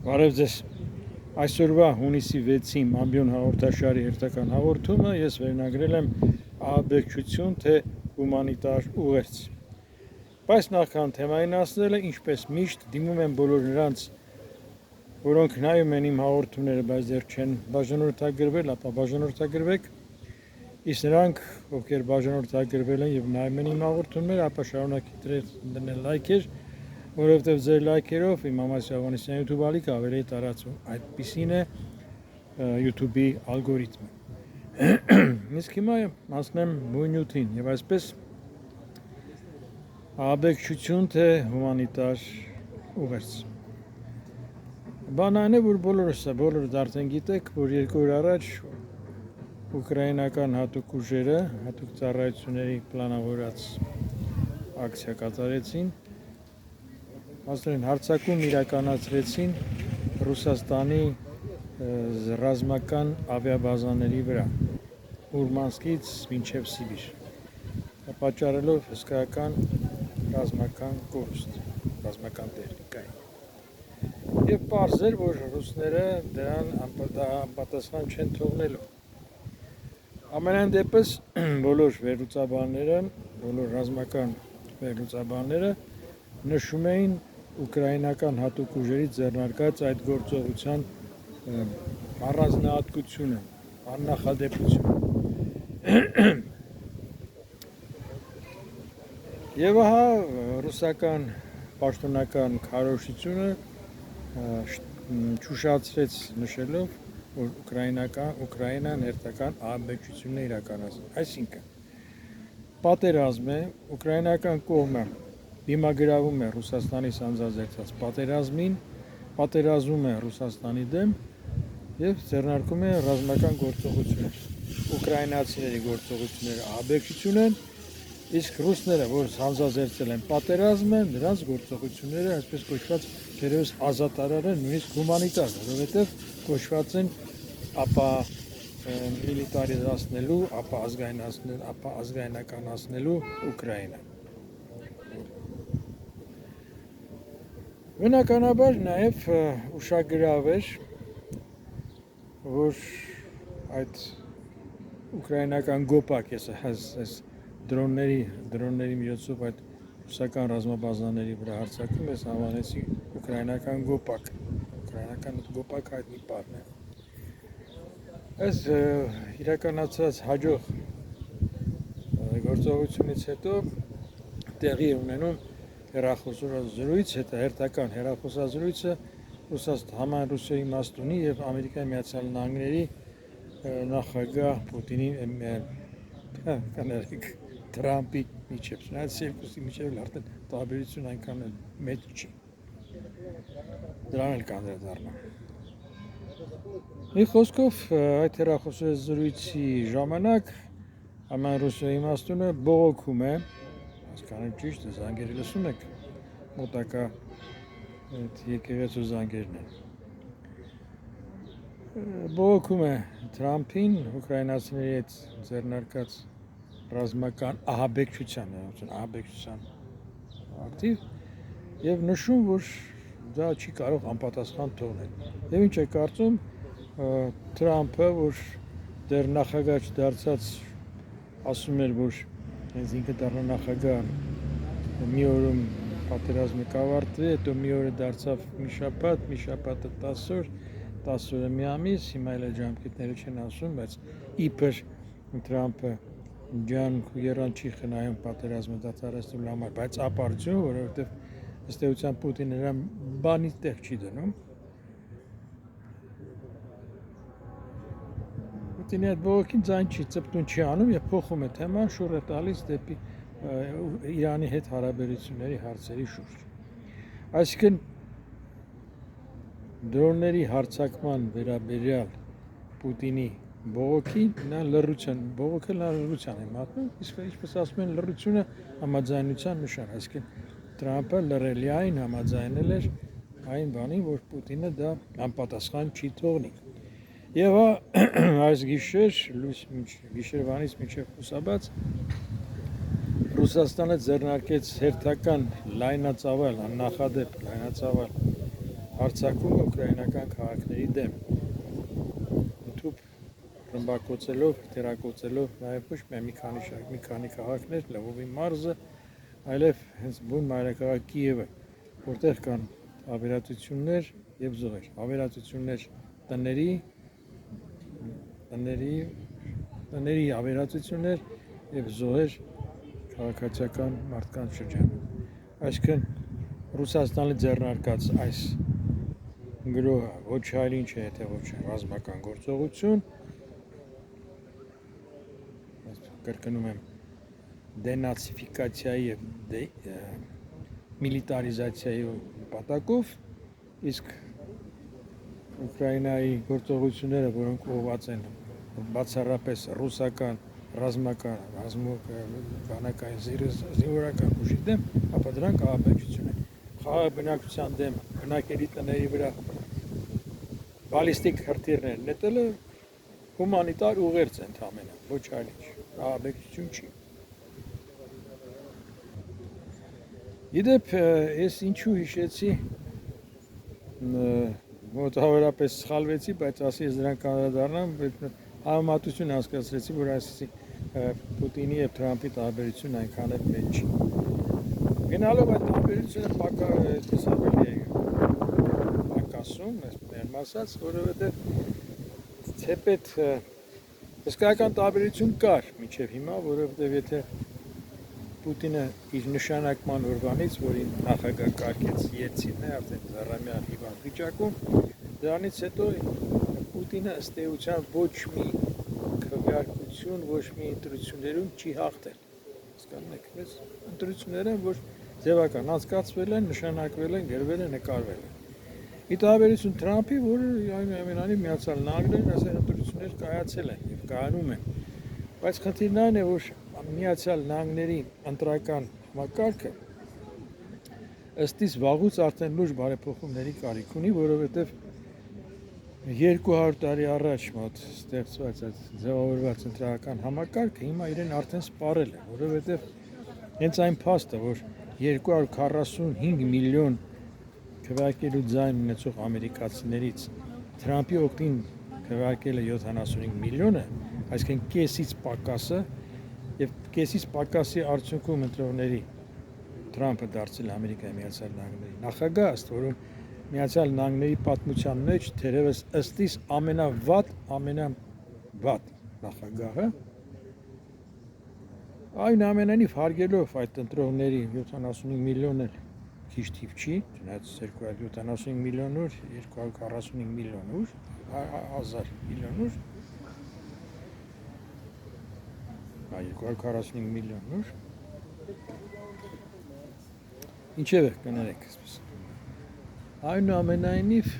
Բարև ձեզ։ Այսօրվա հունիսի 6-ի ամբիոն հաղորդաշարի հերթական հաղորդումը ես վերնագրել եմ ահաբեկչություն թե հումանիտար ուղերձ։ Բայց նախքան թեմային ասնելը, ինչպես միշտ դիմում եմ բոլոր նրանց, որոնք նայում են իմ հաղորդումները, բայց դեռ չեն բաժանորդագրվել, ապա բաժանորդագրվեք, իսկ նրանք, ովքեր բաժանորդագրվել են եւ նայում են իմ հաղորդումները, ապա շարունակեք դնել լայքեր, որովհետև ձեր լայքերով իմ Ամասի Ավանեսյան YouTube ալիքը ավելի տարածվում, այդպիսին է YouTube-ի ալգորիթմը։ Իսկ հիմա անցնեմ նույնյութին եւ այսպես ահաբեկչություն թե հումանիտար ուղերձ։ Բանն այն է, որ բոլորս արդեն գիտեք, որ 2 օր առաջ ուկրաինական հատուկ ուժերը, հատուկ ծառայությունների պլանավորած ակցիա կատարեցին, Աստորեն հարձակում իրականացրեցին Ռուսաստանի ռազմական ավիաբազաների վրա, Մուրմանսկից մինչև Սիբիր, պատճառելով հսկայական ռազմական կորուստ, ռազմական տեխնիկայի։ Եվ պարզ էր, որ ռուսները դրան անպատասխան չեն թողնելու։ Ամենայն դեպս բոլոր վերլուծաբանները, բոլոր ռազմական վերլուծաբանները նշում էին ուկրաինական հատուկ ուժերի ձեռնարկած այդ գործողության առանձնահատկությունը, աննախադեպությունը։ Եվ ահա ռուսական պաշտոնական քարոզությունը ճուշացրեց նշելով, որ Ուկրաինան հերթական ահաբեկչություն է իրականացնում։ Այսինքն, պատերազմ է, ուկրաինական կողմը դիմագրավում է Ռուսաստանի սանձազերծած պատերազմին, պատերազում է Ռուսաստանի դեմ եւ ձեռնարկում է ռազմական գործողություններ։ Ուկրաինացիների գործողությունները ահաբեկչություն են, իսկ ռուսները, որ սանձազերծել են պատերազմը, նրանց գործողությունները, այսպես կոչված, դերևս ազատարար են, նույնիսկ հումանիտար, որովհետեւ կոչված են ապա միլիտարիզացնելու, ապա ազգայնականացնելու Ուկրաինա։ Բնականաբար նաև ուշագրավ էր, որ այդ ուկրաինական գոպակ, այս դրոնների միջոցով այդ ռուսական ռազմաբազաների վրա հարձակում ես անվանեցի ուկրաինական գոպակ, ուկրաինական գոպակ հայտնի բառն է։ Այս իրականացած հաջող գործողությունից հետո տեղի է ունենում հեռախոսազրույց, հերթական հեռախոսազրույցը Համայն Ռուսիայի Մաստունի եւ Ամերիկայի Միացյալ Նահանգների նախագահ Պուտինի Թրամփի միջեւ։ Այս երկուսի միջեւ արդեն տարբերություն այնքան մեծ չի։ Դրան էլ կանդրադառնամ։ Մի խոսքով այդ հեռախոսազրույցի ժամանակ Համայն Ռուսիայի Մաստունը բողոքում է, հասկանալ ճիշտ է, զանգերը լսում եք, մոտակա այդ եկեղեցու զանգերն են։ Բողոքում է Թրամփին, ուկրաինացիների հետ ձեռնարկած ռազմական ահաբեկչության ակտիվ եւ նշում, որ դա չի կարող անպատասխան թողնել։ Եվ ինչ է կարծում Թրամփը, որ դեռ նախագահ չդարձած ասում էր, որ հենց ինքը դառնա նախագահ, մի օրում պատերազմը կավարտվի, հետո մի օրը դարձավ մի շաբաթը 10 օր, 10 օրը մի ամիս, հիմա էլ ժամկետները չեն ասում, բայց իբր Թրամփը ջանք ու երան չի խնայում պատերազմը դադարեցնելու համար, բայց ապարդյուն, որովհետև ըստ էության Պուտինը նրան բանի տեղ չի դնում։ Պուտինի այդ բողոքին ձայն չի, ծպտուն չի անում եւ փոխում է թեման, շուռ է տալիս դեպի Իրանի հետ հարաբերությունների հարցերի շուրջ։ Այսինքն դրոնների հարձակման վերաբերյալ Պուտինի բողոքին նա լռության է մատնում, իսկ ինչպես ասում են, լռությունը համաձայնության նշան, այսինքն Թրամփը լռելիային համաձայնել էր այն բանին, որ Պուտինը դա անպատասխան չի թողնի։ Եվ այս գիշերվանից մինչև հուսաբաց Ռուսաստանը ձեռնարկեց հերթական լայնածավալ, աննախադեպ լայնածավալ հարձակումը ուկրաինական քաղաքների դեմ։ Ընդհուպ ռմբակոծելով, թերակոծելով նաև ոչ միայն մի քանի քաղաքներ, Լվովի մարզը, այլև հենց բուն մայրաքաղաք Կիևը, որտեղ կան ավերածություններ եւ զոհեր, ավերածություններ տների ավերածություններ եւ զոհեր քաղաքացիական մարդկանց շրջանում։ Այսինքն Ռուսաստանի ձեռնարկած այս գրոհը ոչ այլ ինչ է, եթե ոչ ռազմական գործողություն, կրկնում եմ, դենացիֆիկացիայի եւ միլիտարիզացիայի նպատակով, իսկ Ուկրաինայի գործողությունները, որոնք ուղղված են բացառապես ռուսական ռազմական, բանակային զինվորական ուժի դեմ, ապա դրանք ահաբեկչություն են։ Խաղաղ բնակչության դեմ բնակելի տների վրա բալիստիկ հրթիռներ նետելը հումանիտար ուղերձ է ընդամենը, ոչ այլ ինչ, ահաբեկչություն չի։ Իդեպ ես ինչու հիշեցի, մոտավորապես սխալվեցի, բայց ասի ես դրան անդրադառնամ, համեմատություն հասկացրեցի, որ այսպիսի Պուտինի եւ Թրամփի տարբերությունն այնքան էլ մեծ չի։ Գնալով այդ տարբերությունը ավելի է պակասում, մերմ ասած, որովհետեւ թեպետ հսկայական տարբերություն կար մինչև հիմա, որովհետեւ եթե Պուտինը իր նշանակման օրվանից, որին նախագահ կարգեց Ելցինն է, արդեն զառամյալ հիվանդ վիճակում, դրանից հետո Պուտինը ըստ էության ոչ մի քվեարկություն, ոչ մի ընտրություններում չի հաղթել։ Հասկանում եք, այս ընտրությունները ոչ ձևական անցկացվել են, նշանակվել են, գրվել են, նկարվել են։ Ի տարբերություն Թրամփի, որը այնուամենայնիվ Միացյալ Նահանգներն այս ընտրություններ կայացել են եւ կայանում են։ Բայց խնդիրն այն է, որ Միացյալ Նահանգների ընտրական համակարգը ըստիս վաղուց արդեն լուրջ բարեփոխումների կարիք ունի, որովհետև 200 տարի առաջ մոտ ստեղծված այդ ձևավորված ընտրական համակարգը հիմա իրեն արդեն սպառել է, որովհետև հենց այն փաստը, որ 245 միլիոն քվեարկելու ձայն ունեցող ամերիկացիներից Թրամփի օգտին քվեարկել է 75 միլիոնը, այսինքն կեսից պակասը, եւ կեսից պակասի արդյունքում ընտրողների Թրամփը դարձել Ամերիկայի Միացյալ Նահանգների նախագահ, ըստ որում Միացյալ Նահանգների պատմության մեջ թերևս ըստիս ամենավատ նախագահը, այնուամենայնիվ հարգելով այդ ընտրողների 75 միլիոնը քիչ թիվ չի, չնայած 275 միլիոն ուր, 245 միլիոն ուր, 1000 միլիոն ուր, 245 միլիոն ուր, ինչև է կներեք այսպես։ Այնուամենայնիվ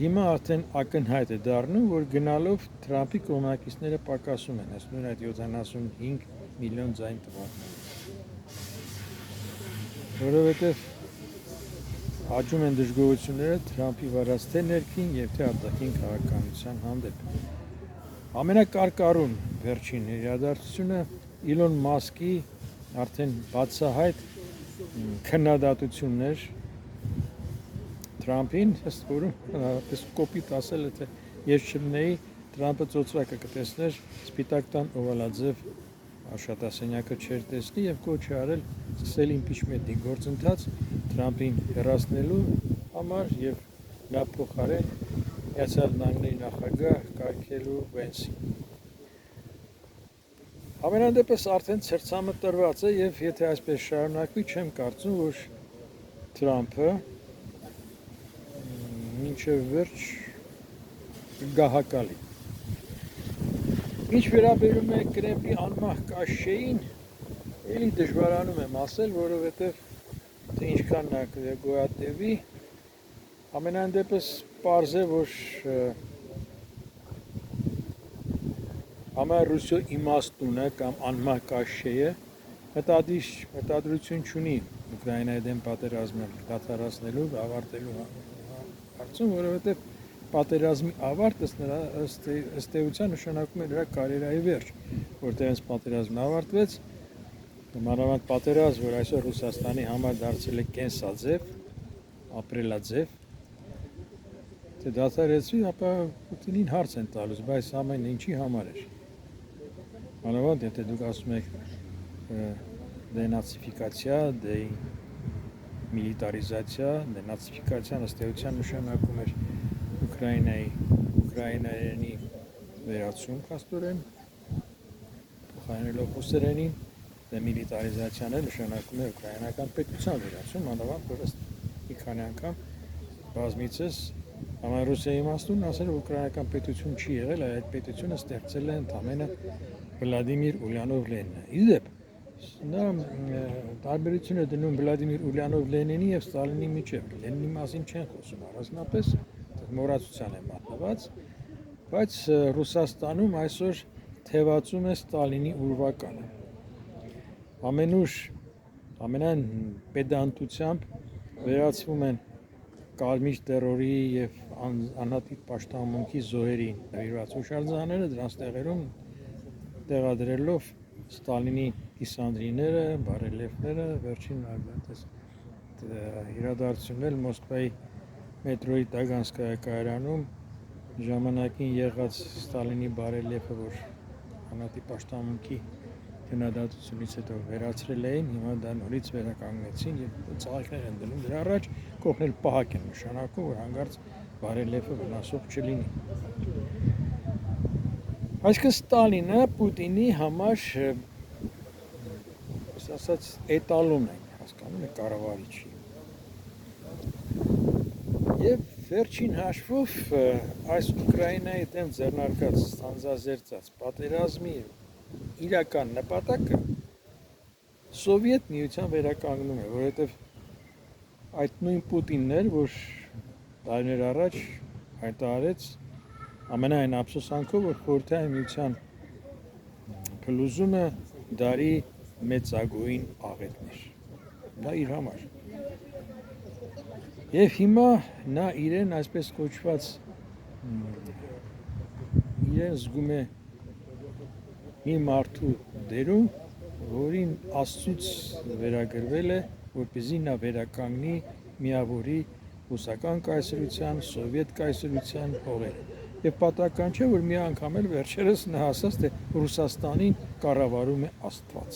հիմա արդեն ակնհայտ է դառնում, որ գնալով Թրամփի կողմնակիցները պակասում են, այս նույն այդ 75 միլիոն ձայն տվարները։ Որովհետև աճում են դժգոհությունները Թրամփի վարած թե ներքին եւ թե արտաքին քաղաքականության հանդեպ։ Ամենակարկառուն վերջին իրադարձությունը Իլոն Մասկի արդեն բացահայտ քննադատությունն էր Թրամփին, ըստ որում պես կոպիտ ասել է, թե ես չլինեի, Թրամփը ծոծրակը կտեսներ, սպիտակ տան օվալաձև աշխատասենյակը չէր տեսնի եւ կոչ է արել սկսել իմպիչմենտի գործընթաց Թրամփին հեռացնելու համար եւ նա փոխարեն Միացյալ Նահանգների նախագահ կարգելու Վենսին։ Ամենայն դեպս արդեն ցերծամտրված է եւ եթե այսպես շարունակվի, չեմ կարծում, որ Թրամփը մինչև վերջ գահակալի։ Ինչ վերաբերում է Կրեմլի անմահ կաշեին, էլի դժվարանում եմ ասել, որովհետև թե ինչքան նա գոյատևի, ամենայն դեպս պարզ է, որ համառուսյո իմաստունը կամ անմահ կաշեը մտադրություն չունի Ուկրաինայի դեմ պատերազմը դադարեցնելու, ավարտելու հարցում, որովհետև պատերազմի ավարտը ըստ էության նշանակում է նրա կարիերայի վերջ, որտեղ հենց պատերազմն ավարտվեց, մանավանդ պատերազմ, որ այսօր Ռուսաստանի համար դարձել է կենսաձև, ապրելաձև, թե դադարեցվի, ապա Պուտինին հարց են տալուց, բայց ամեն ինչի համար էր։ Մանավանդ, եթե դուք ասում եք դենացիֆիկացիա, միլիտարիզացիա, դենացիֆիկացիան ըստ էության նշանակում էր ուկրաիներենի վերացում փաստորեն, փոխարինելով ռուսերենին, միլիտարիզացիան էլ նշանակում է ուկրաինական պետության վերացում, մանավանդ որ ըստ մի քանի անգամ բազմիցս Ռուսիայի իմաստուն ասել որ ուկրաինական պետություն չի եղել, այլ այդ պետությունը ստեղծել է ընդամենը Վլադիմիր Ուլյանով-Լենինը։ Իդեպ նա տարբերություն է դնում Վլադիմիր Ուլյանով-Լենինի եւ Ստալինի միջեւ։ Լենինի մասին չեն խոսում առանձնապես, մոռացության է մատնված, բայց Ռուսաստանում այսօր թևածում է Ստալինի ուրվականը։ Ամենուր ամենայն պետանտությամբ վերացվում են կարմիր տերորի եւ անհատիկ պաշտամունքի զոհերին նվիրված հուշարձանները, դրանց տեղերում տեղադրելով Ստալինի կիսանդրիները, բարելևները, վերջին իրադարձություններ Մոսկվայի մետրոյի Տագանսկայա կայարանում ժամանակին եղած Ստալինի բարելևը, որ անհատիկ պաշտամունքի քննադատությունից հետո վերացրել էին, հիմա դա նորից վերականգնեցին եւ ծաղիկներ են դնում դրա առաջ, կողմնել պահակ են նշանակում, որ հանկարծ բարելևը վնասող չլինի։ Այսինքն Ստալինը Պուտինի համար ասած էտալոն է, հասկանում եք, կառավարիչի։ Եվ վերջին հաշվով այս Ուկրաինայի դեմ ձեռնարկած ստանձազերծած պատերազմի իրական նպատակը Սովետ միության վերականգնում է, որովհետև այդ նույն Պուտինն էր, որ տարիներ առաջ հայտարարեց ամենայն ափսոսանքով, որ Խորհրդային միության փլուզումը դարի մեծագույն աղետն էր։ Դա իր համար։ Եվ հիմա նա իրեն այսպես կոչված իրեն զգում է մի մարդու դերում, որին Աստծուց վերագրվել է, որպեսզի նա վերականգնի միավորի ռուսական կայսրության, սովետ կայսրության հողերը։ Եվ պատահական չէ, որ մի անգամ էլ վերջերս նա ասաց, թե Ռուսաստանին կառավարում է Աստված։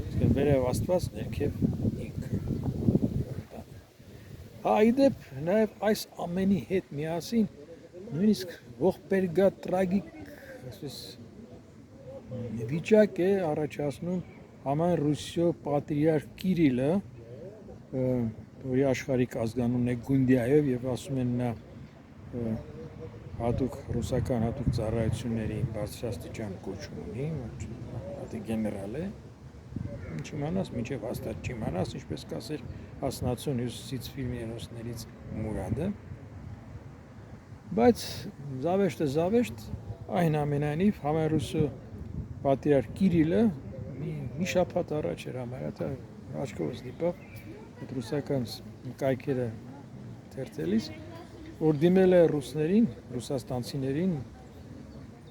Իսկ վերև Աստված ներքև ինքը։ Իդեպ նաև այս ամենի հետ միասին նույնիսկ ողբերգա տրագիկ վիճակ է առաջացնում համայն Ռուսիո պատրիարք Կիրիլը, որի աշխարհիկ ազգանունն է Գունդիայով եւ ասում են նա հատուկ ռուսական հատուկ ծառայությունների բարձրաստիճան կոչում ունի, հատի գեներալ է, ինչ իմանաս, մինչև հաստատ չիմանաս, ինչպես կասեր հասնացուն հյուսիսից ֆիլմի հերոսներից Մուրադը, բայց զավեշտը այն ամենայնիվ համայն Ռուսիո պատրիարք Կիրիլը մի շաբաթ առաջ էր համարյա աչքովս դիպավ այդ ռուսական կայքերը թերթելիս, որ դիմել է ռուսներին, ռուսաստանցիներին,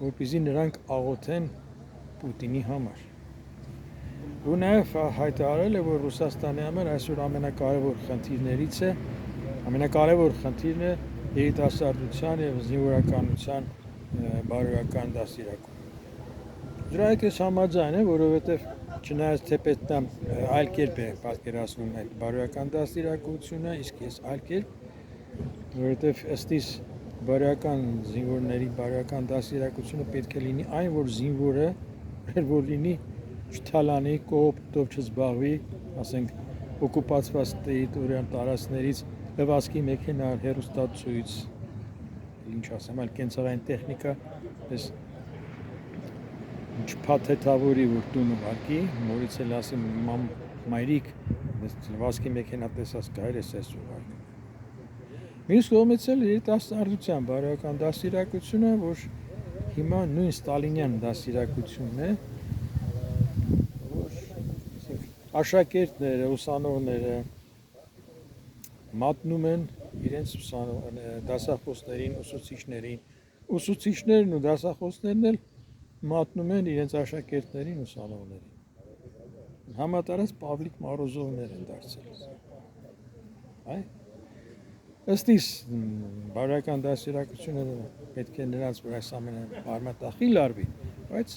որպեսզի նրանք աղոթեն Պուտինի համար։ Ու նաև հայտարարել է, որ Ռուսաստանի համար այսօր ամենակարևոր խնդիրներից է, ամենակարևոր խնդիրն է երիտասարդության եւ զինվորականության բարոյական դաստիարակում։ Դրա հետ ես համաձայն եմ, որովհետեւ չնայած թեպետ նա այլ կերպ է պատկերացնում այդ բարոյական դաստիարակությունը, իսկ ես այլ կերպ, որովհետեւ ըստիս բարոյական զինվորների բարոյական դաստիարակությունը պետք է լինի այն, որ զինվորը որ լինի չթալանի, կողոպտով չզբաղվի, ասենք օկուպացված տերիտորիան տարածքներից լվացքի մեքենա, հեռուստացույց, ինչ ասեմ, այլ կենցաղային տեխնիկա, պես չփաթեթավորի, որ տուն ուղարկի, նորից էլ ասեմ մայրիկ, լվացքի մեքենա տեսած գայր ես այս ուղարկում։ Մյուս կողմից էլ երիտասարդության բարոյական դաստիարակությունը, որ հիմա նույն ստալինյան դաստիարակությունն է, որ աշակերտները, ուսանողները մատնում են իրենց դասախոսներին, ուսուցիչներն ու դասախոսներն էլ մատնում են իրենց աշակերտներին, ուսանողներին։ Համատարած Պավլիկ Մարոզովներ են դարձել։ Ըստ իս բարոյական դաստիարակությունը պետք է նրանց վրա այս ամենը արմատախիլ արվի, բայց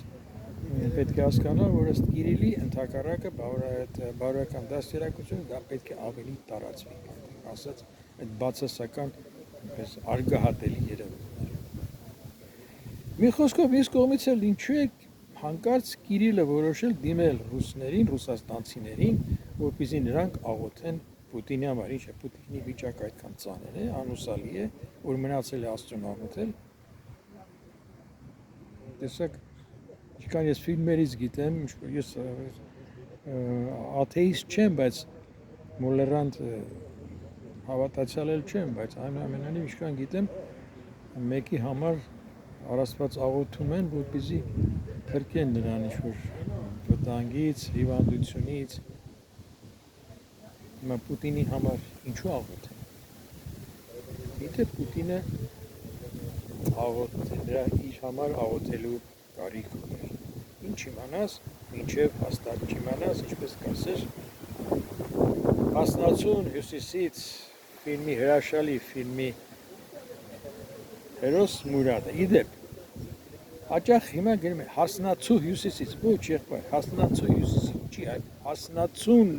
պետք է հասկանալ, որ ըստ Կիրիլի ընդհակառակը բարոյական դաստիարակությունը դա պետք է ավելի տարածվի, ասած այդ բացասական պես արգահատելի երևույթներ։ Մի խոսքով մյուս կողմից էլ ինչու է հանկարծ Կիրիլը որոշել դիմել ռուսներին, ռուսաստանցիներին, որպեսզի նրանք աղոթեն Պուտինի համար, ինչ է Պուտինի վիճակը այդքան ծանր է, անուսալի է, որ մնացել է Աստծուն աղոթել։ Տեսեք, ինչքան ես ֆիլմերից գիտեմ, ես աթեիստ չեմ, բայց մոլերանտ հավատացյալ էլ չեմ, բայց այնուամենայնիվ ինչքան գիտեմ, մեկի համար առաստված աղոթում են, որպեսզի փրկեն նրան ինչ-որ վտանգից, հիվանդությունից։ Հիմա Պուտինի համար ինչու աղոթեն։ Եթե Պուտինը նրա իր համար աղոթելու կարիք ունի։ Ինչ իմանաս, մինչև հաստատ չիմանաս, ինչպես կասեր, Հասնացուն հյուսիսից ֆիլմի հրաշալի ֆիլմի հերոս Մուրադը։ Իդեպ հաճախ հիմա գրում է Հասնացու հյուսիսից, ոչ եղբայր, Հասնացու հյուսիսից, չի այլ Հասնացուն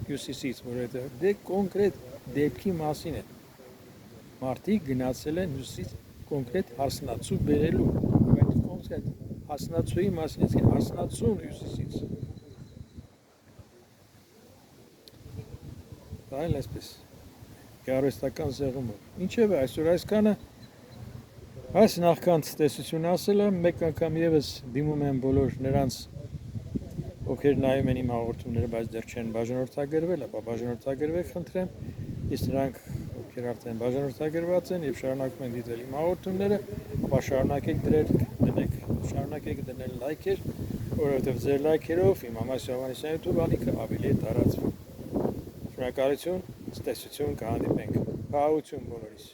հյուսիսից, որովհետև դե կոնկրետ դեպքի մասին է։ Մարդիկ գնացել են հյուսիսից կոնկրետ Հասնացու բերելու, բայց կոնկրետ Հասնացուի մասին է, Հասնացուն հյուսիսից։ Դա էլ այսպես գեղարվեստական զեղումով։ Ինչևէ, այսօր այսքանը այս նախքան տեսություն ասելը, մեկ անգամ եւս դիմում եմ բոլոր նրանց, ովքեր նայում են իմ հաղորդումները, բայց դեռ չեն բաժանորդագրվել, ապա բաժանորդագրվեք, խնդրեմ, իսկ նրանք, ովքեր արդեն բաժանորդագրված են եւ շարունակում են դիտել իմ հաղորդումները, ապա շարունակեք դնել լայքեր, որովհետեւ ձեր լայքերով իմ Ամասի Հովհաննիսյան YouTube ալիքը ավելի է տարածվում։ Շնորհակալություն, ցտեսություն, կհանդիպենք։ Խաղաղություն բոլորիս։